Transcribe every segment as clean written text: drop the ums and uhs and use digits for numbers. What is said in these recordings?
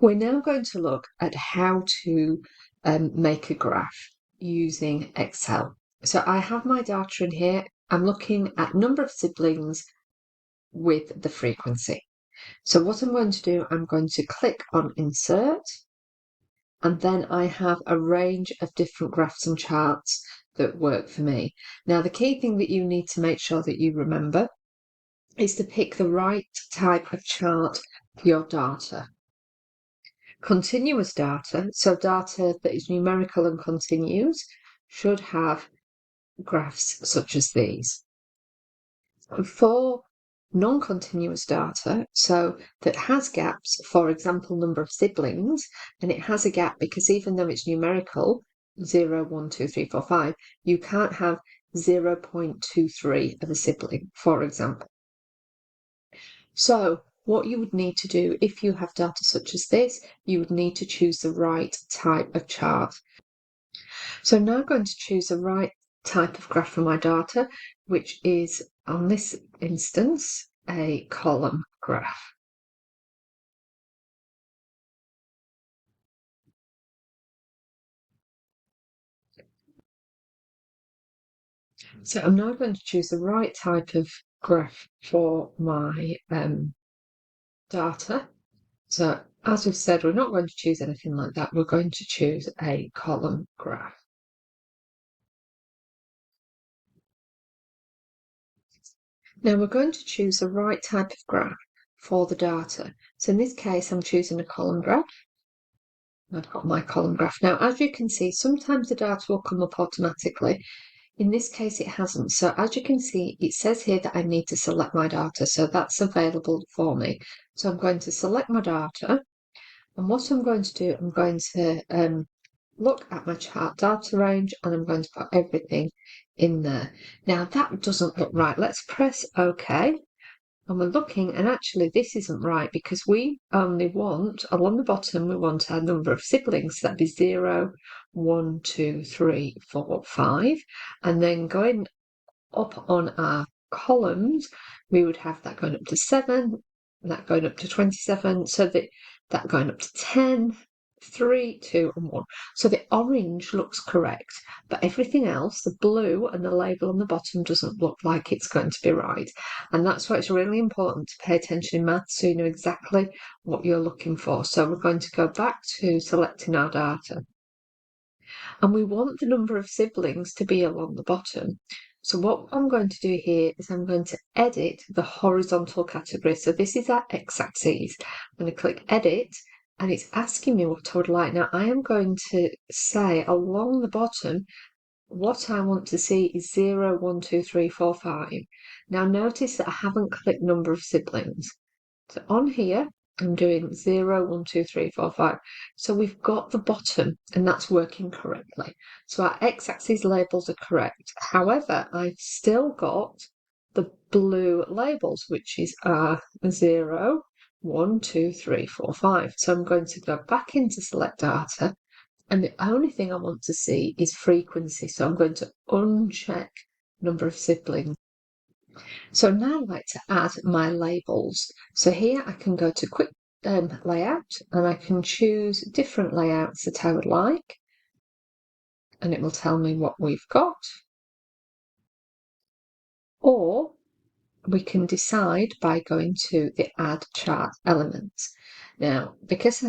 We're now going to look at how to make a graph using Excel. So I have my data in here. I'm looking at number of siblings with the frequency. So what I'm going to do, I'm going to click on Insert, and then I have a range of different graphs and charts that work for me. Now, the key thing that you need to make sure that you remember is to pick the right type of chart for your data. Continuous data, so data that is numerical and continues, should have graphs such as these. For non-continuous data, so that has gaps, for example, number of siblings, and it has a gap because even though it's numerical, 0, 1, 2, 3, 4, 5, you can't have 0.23 of a sibling, for example. So what you would need to do if you have data such as this, you would need to choose the right type of chart. So now I'm going to choose the right type of graph for my data, which is, on this instance, a column graph. So I'm now going to choose the right type of graph for my data. So as we've said, we're not going to choose anything like that. We're going to choose a column graph. Now we're going to choose the right type of graph for the data. So in this case, I'm choosing a column graph. I've got my column graph. Now, as you can see, sometimes the data will come up automatically. In this case, it hasn't. So as you can see, it says here that I need to select my data. So that's available for me. So I'm going to select my data. And what I'm going to do, I'm going to look at my chart data range, and I'm going to put everything in there. Now, that doesn't look right. Let's press OK. And we're looking, and actually this isn't right because we only want, along the bottom, we want our number of siblings. That'd be 0, 1, 2, 3, 4, 5. And then going up on our columns, we would have that going up to 7, that going up to 27, so that going up to 10, 3, 2, and 1. So the orange looks correct, but everything else, the blue and the label on the bottom, doesn't look like it's going to be right. And that's why it's really important to pay attention in maths so you know exactly what you're looking for. So we're going to go back to selecting our data. And we want the number of siblings to be along the bottom. So what I'm going to do here is I'm going to edit the horizontal category. So this is our x-axis. I'm going to click edit, and it's asking me what I would like. Now I am going to say along the bottom, what I want to see is 0, 1, 2, 3, 4, 5. Now notice that I haven't clicked number of siblings. So on here, I'm doing 0, 1, 2, 3, 4, 5. So we've got the bottom, and that's working correctly. So our x-axis labels are correct. However, I've still got the blue labels, which is 0, 1, 2, 3, 4, 5. So I'm going to go back into select data, and the only thing I want to see is frequency. So I'm going to uncheck number of siblings. So now I'd like to add my labels. So here I can go to quick layout, and I can choose different layouts that I would like, and it will tell me what we've got. Or we can decide by going to the add chart elements. Now, because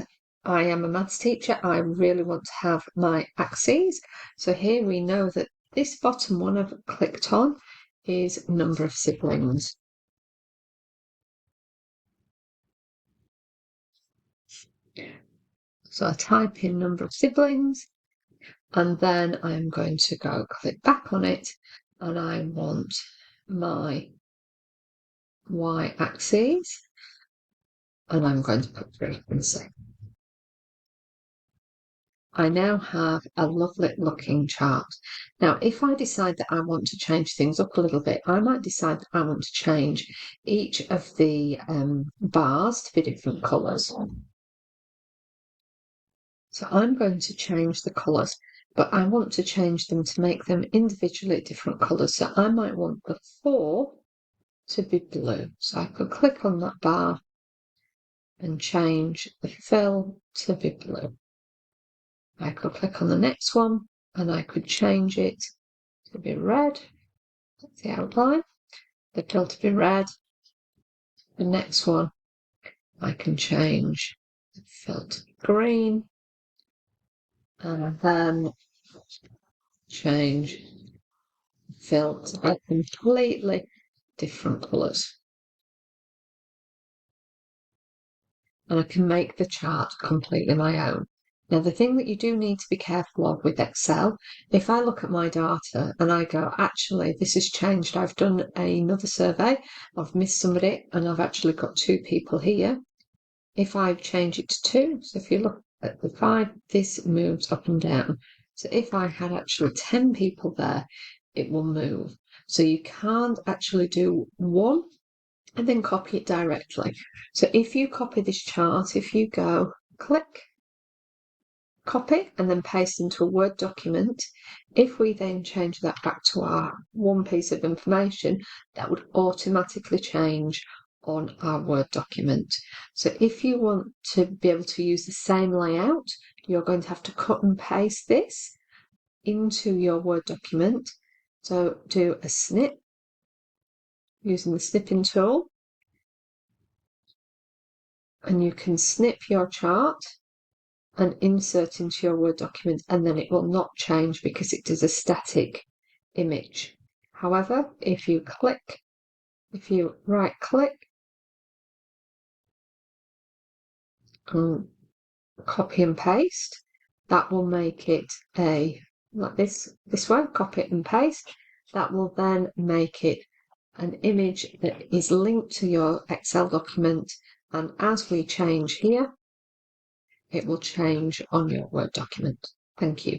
I am a maths teacher, I really want to have my axes. So here we know that this bottom one I've clicked on is number of siblings. So I type in number of siblings, and then I'm going to go click back on it, and I want my y-axis, and I'm going to put frequency. I now have a lovely looking chart. Now, if I decide that I want to change things up a little bit, I might decide that I want to change each of the bars to be different colours. So I'm going to change the colours, but I want to change them to make them individually different colours. So I might want the 4 to be blue. So I could click on that bar, and change the fill to be blue. I could click on the next one and I could change it to be red. That's the outline. The fill to be red. The next one, I can change the fill to be green. And then change the fill to completely different colours. And I can make the chart completely my own. Now, the thing that you do need to be careful of with Excel, if I look at my data and I go, actually, this has changed, I've done another survey, I've missed somebody, and I've actually got 2 people here. If I change it to 2, so if you look at the 5, this moves up and down. So if I had actually 10 people there, it will move. So you can't actually do 1 and then copy it directly. So if you copy this chart, if you go click, copy, and then paste into a Word document, if we then change that back to our one piece of information, that would automatically change on our Word document. So if you want to be able to use the same layout, you're going to have to cut and paste this into your Word document. So do a snip using the snipping tool, and you can snip your chart and insert into your Word document, and then it will not change because it is a static image. However, if you right click and copy and paste, that will make it like this way, copy it and paste. That will then make it an image that is linked to your Excel document, and as we change here, it will change on your Word document. Thank you.